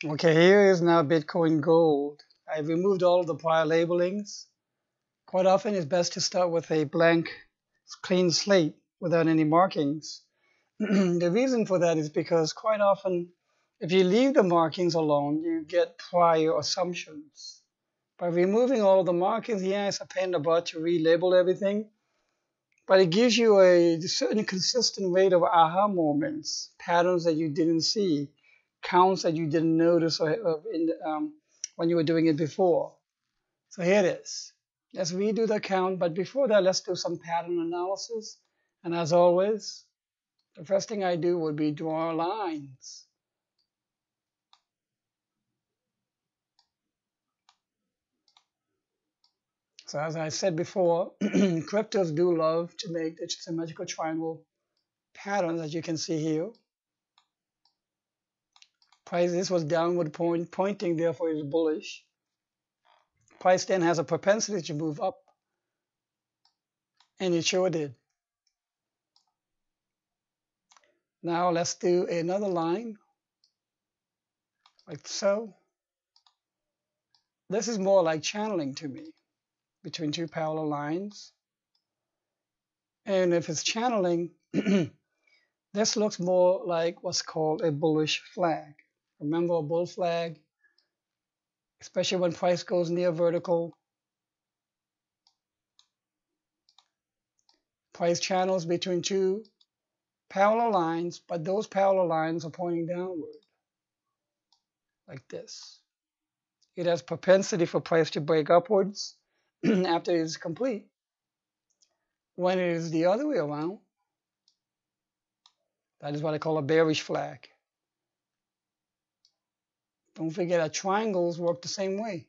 Okay, here is now Bitcoin Gold. I removed all of the prior labelings. Quite often it's best to start with a blank, clean slate without any markings. The reason for that is because quite often, if you leave the markings alone, you get prior assumptions. By removing all of the markings, yeah, it's a pain in the butt to relabel everything, but it gives you a certain consistent rate of aha moments, patterns that you didn't see, counts that you didn't notice when you were doing it before. So here it is. Let's redo the count, but before that, let's do some pattern analysis. And as always, the first thing I do would be draw lines. So as I said before, cryptos do love to make the symmetrical triangle patterns that you can see here. Price, this was downward pointing, therefore it's bullish. Price then has a propensity to move up, and it sure did. Now let's do another line, like so. This is more like channeling to me between two parallel lines. And if it's channeling, this looks more like what's called a bullish flag. Remember a bull flag, especially when price goes near vertical. Price channels between two parallel lines, but those parallel lines are pointing downward, like this. It has propensity for price to break upwards after it is complete. When it is the other way around, that is what I call a bearish flag. Don't forget that triangles work the same way.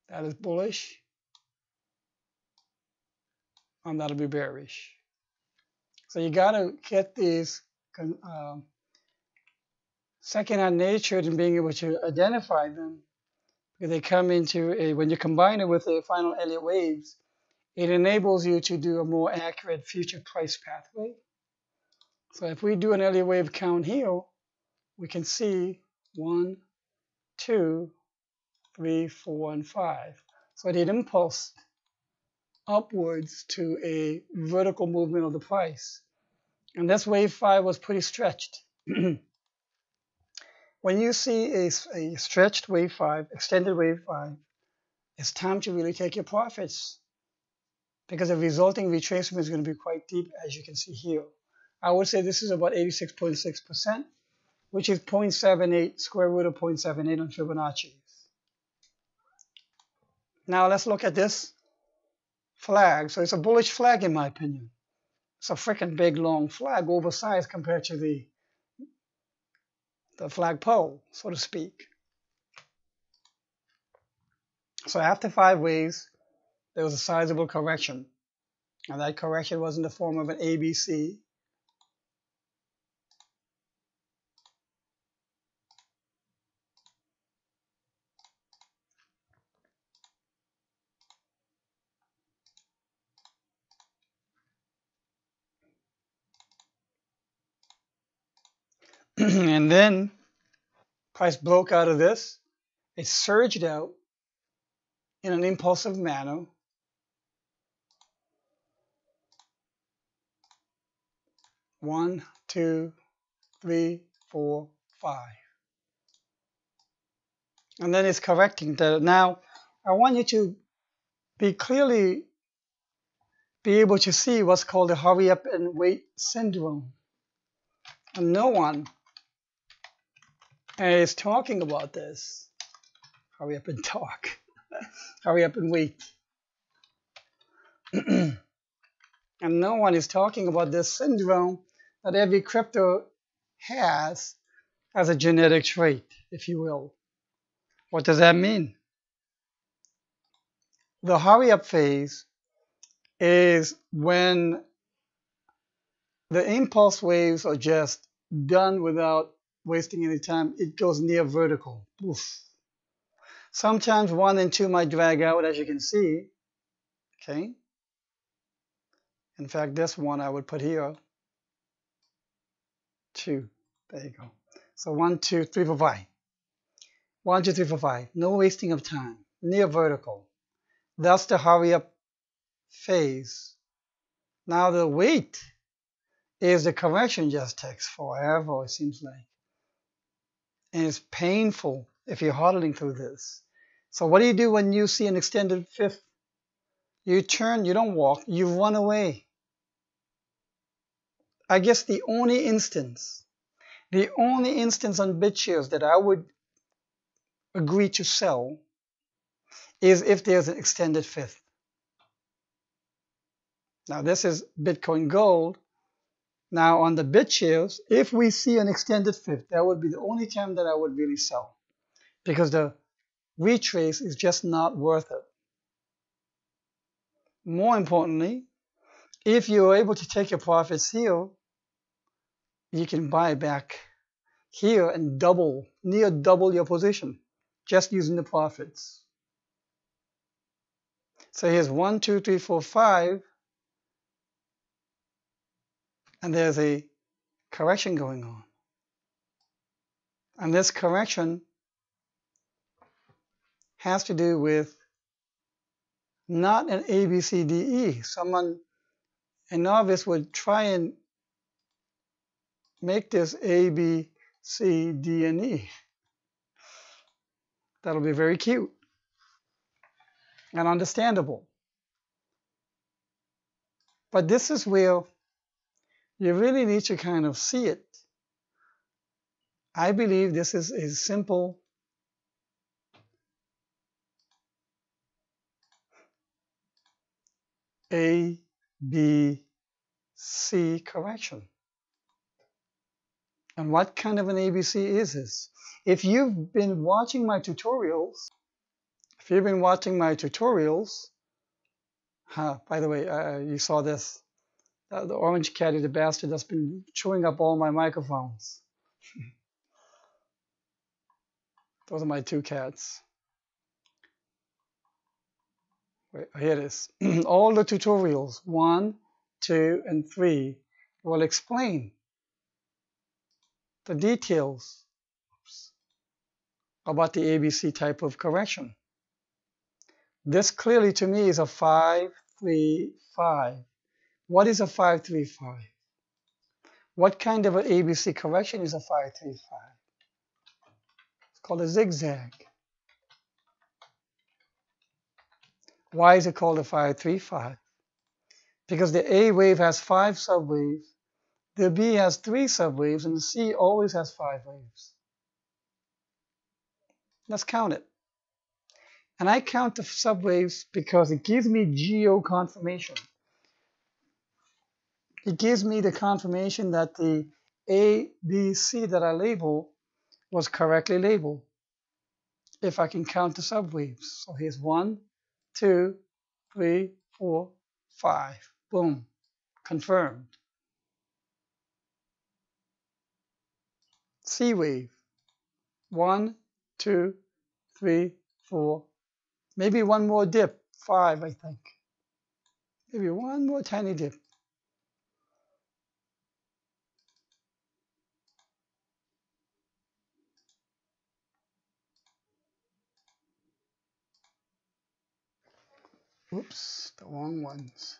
That is bullish, and that'll be bearish. So you got to get these second-hand nature and being able to identify them, because they come into a, when you combine it with the final Elliott waves, it enables you to do a more accurate future price pathway. So if we do an Elliott wave count here, we can see 1, 2, 3, 4, and 5. So it impulsed upwards to a vertical movement of the price. And this wave 5 was pretty stretched. When you see a stretched wave 5, extended wave 5, it's time to really take your profits, because the resulting retracement is going to be quite deep, as you can see here. I would say this is about 86.6%, which is 0.78, square root of 0.78 on Fibonacci. Now let's look at this flag. So it's a bullish flag in my opinion. It's a freaking big long flag, oversized compared to the flagpole, so to speak. So after 5 waves, there was a sizable correction. And that correction was in the form of an ABC. And then price broke out of this. It surged out in an impulsive manner. One, two, three, four, 5. And then it's correcting. Now, I want you to be able to see what's called the hurry up and wait syndrome. And no one is talking about this. Hurry up and talk. Hurry up and wait. And no one is talking about this syndrome that every crypto has as a genetic trait, if you will. What does that mean? The hurry up phase is when the impulse waves are just done without wasting any time. It goes near vertical. Oof. Sometimes 1 and 2 might drag out, as you can see. Okay. In fact, this one I would put here. 2. There you go. So 1, 2, 3, 4, 5. 1, 2, 3, 4, 5. No wasting of time. Near vertical. That's the hurry up phase. Now the wait is the correction just takes forever, it seems like. And it's painful if you're hodling through this. So what do you do when you see an extended fifth? You turn, you don't walk, you run away. I guess the only instance on BitShares that I would agree to sell is if there's an extended fifth. Now this is Bitcoin Gold. Now on the BitShares, if we see an extended fifth, that would be the only time that I would really sell, because the retrace is just not worth it. More importantly, if you're able to take your profits here, you can buy back here and near double your position, just using the profits. So here's 1, 2, 3, 4, 5, and there's a correction going on. And this correction has to do with not an A, B, C, D, E. A novice would try and make this A, B, C, D, and E. That'll be very cute and understandable. But this is where you really need to kind of see it. I believe this is a simple A, B, C correction. And what kind of an ABC is this? If you've been watching my tutorials, by the way, you saw this, the orange cat is the bastard that's been chewing up all my microphones. Those are my two cats. Wait, here it is. All the tutorials, 1, 2, and 3, will explain the details about the ABC type of correction. This clearly to me is a 5, 3, 5. What is a 5, 3, 5? What kind of an ABC correction is a 5, 3, 5? It's called a zigzag. Why is it called a 5, 3, 5? Because the A wave has 5 subwaves, the B has 3 subwaves, and the C always has 5 waves. Let's count it. And I count the subwaves because it gives me geo confirmation. It gives me the confirmation that the A, B, C that I label was correctly labeled, if I can count the subwaves. So here's 1, 2, 3, 4, 5. Boom. Confirmed. C wave. 1, 2, 3, 4. Maybe one more dip. 5, I think. Maybe one more tiny dip. Oops, the wrong ones.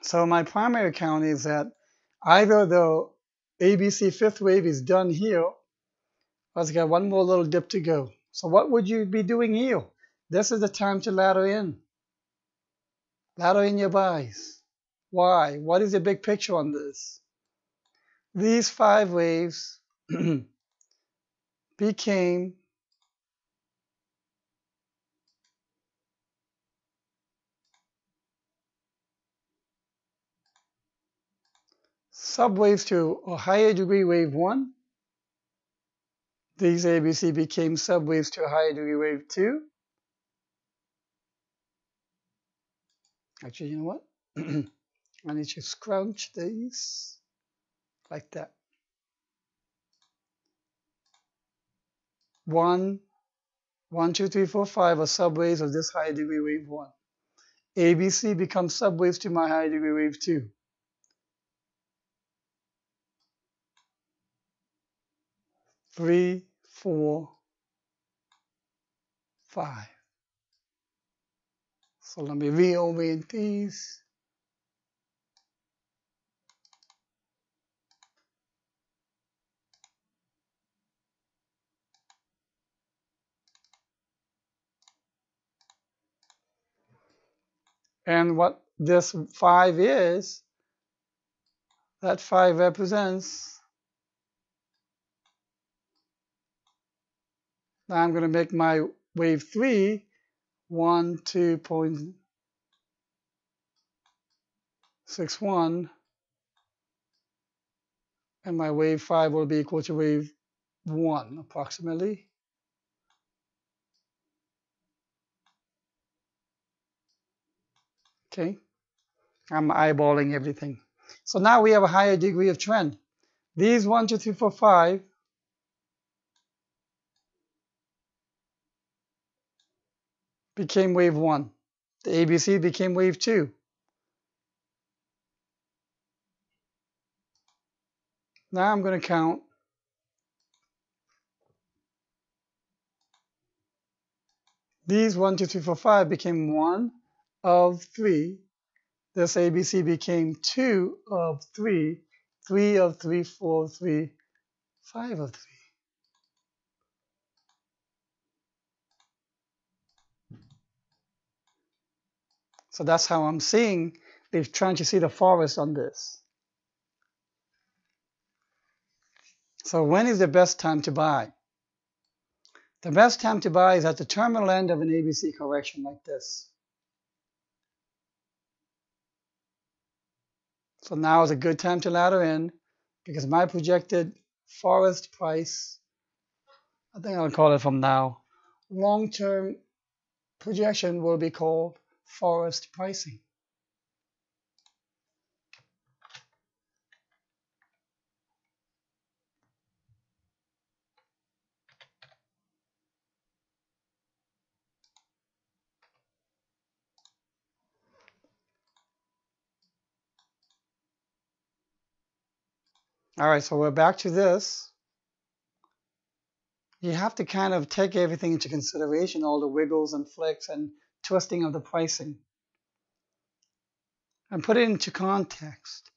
So my primary count is that either the ABC fifth wave is done here, or it's got one more little dip to go. So what would you be doing here? This is the time to ladder in. Ladder in your buys. Why? What is the big picture on this? These 5 waves became subwaves to a higher degree wave 1. These ABC became subwaves to a higher degree wave 2. Actually, you know what? I need to scrunch these like that. 1, 1, 2, 3, 4, 5 are subwaves of this higher degree wave 1. ABC becomes subwaves to my higher degree wave 2. 3, 4, 5. So let me reorient these. And what this 5 is, that 5 represents, now I'm going to make my wave 3 12.61, and my wave 5 will be equal to wave 1 approximately. Okay, I'm eyeballing everything. So now we have a higher degree of trend. These 1, 2, 3, 4, 5 became wave 1. The ABC became wave 2. Now I'm going to count these 1, 2, 3, 4, 5 became 1 of 3. This ABC became 2 of 3, 3 of 3, 4 of 3, 5 of 3. So that's how I'm seeing, they're trying to see the forest on this. So when is the best time to buy? The best time to buy is at the terminal end of an ABC correction like this. So now is a good time to ladder in because my projected forest price, I think I'll call it from now, long-term projection will be called forest pricing. All right, so we're back to this. You have to kind of take everything into consideration, all the wiggles and flicks and twisting of the pricing, and put it into context.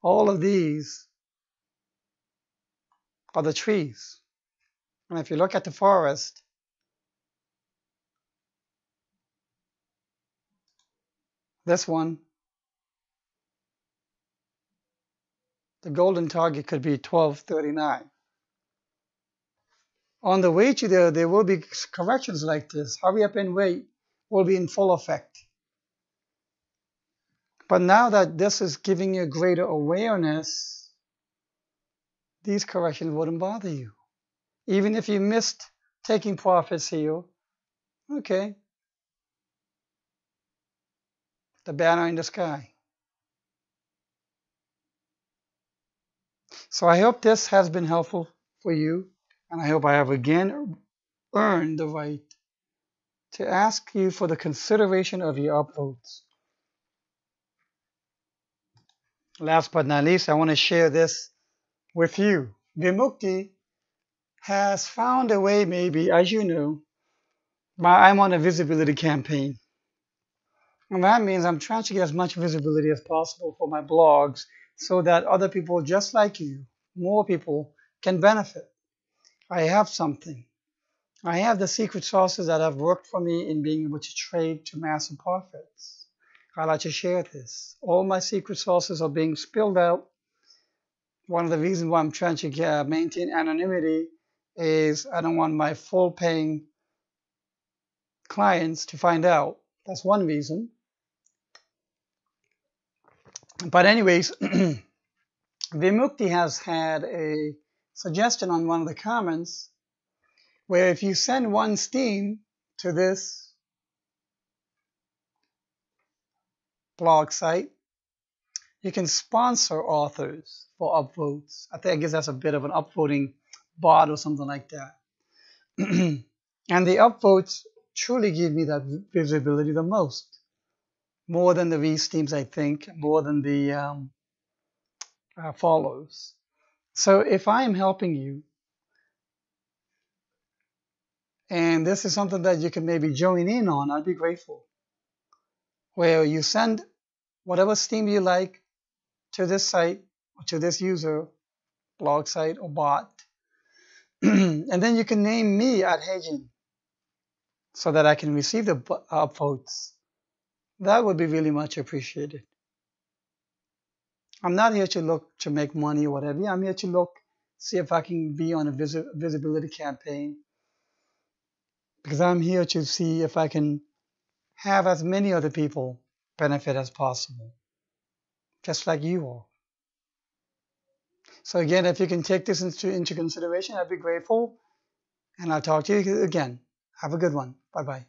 All of these are the trees. And if you look at the forest, this one, the golden target could be 1239. On the way to there will be corrections like this. Hurry up and wait will be in full effect. But now that this is giving you greater awareness, these corrections wouldn't bother you. Even if you missed taking profits here, okay, the banner in the sky. So I hope this has been helpful for you, and I hope I have again earned the right to ask you for the consideration of your upvotes. Last but not least, I want to share this with you. Vimukti has found a way, maybe, as you know, I'm on a visibility campaign. And that means I'm trying to get as much visibility as possible for my blogs so that other people just like you, more people, can benefit. I have something. I have the secret sauces that have worked for me in being able to trade to massive profits. I like to share this. All my secret sauces are being spilled out. One of the reasons why I'm trying to maintain anonymity is I don't want my full paying clients to find out. That's one reason. But anyways, Vimukti has had a suggestion on one of the comments where if you send one steam to this blog site, you can sponsor authors for upvotes. I guess that's a bit of an upvoting bot or something like that. And the upvotes truly give me that visibility the most, more than the resteams, I think, more than the follows. So if I'm helping you, and this is something that you can maybe join in on, I'd be grateful. Where you send whatever steam you like to this site or to this user, blog site or bot, and then you can name me at Hejin so that I can receive the upvotes. That would be really much appreciated. I'm not here to look to make money or whatever. I'm here to look, see if I can be on a visibility campaign, because I'm here to see if I can have as many other people benefit as possible, just like you are. So again, if you can take this into consideration, I'd be grateful. And I'll talk to you again. Have a good one. Bye-bye.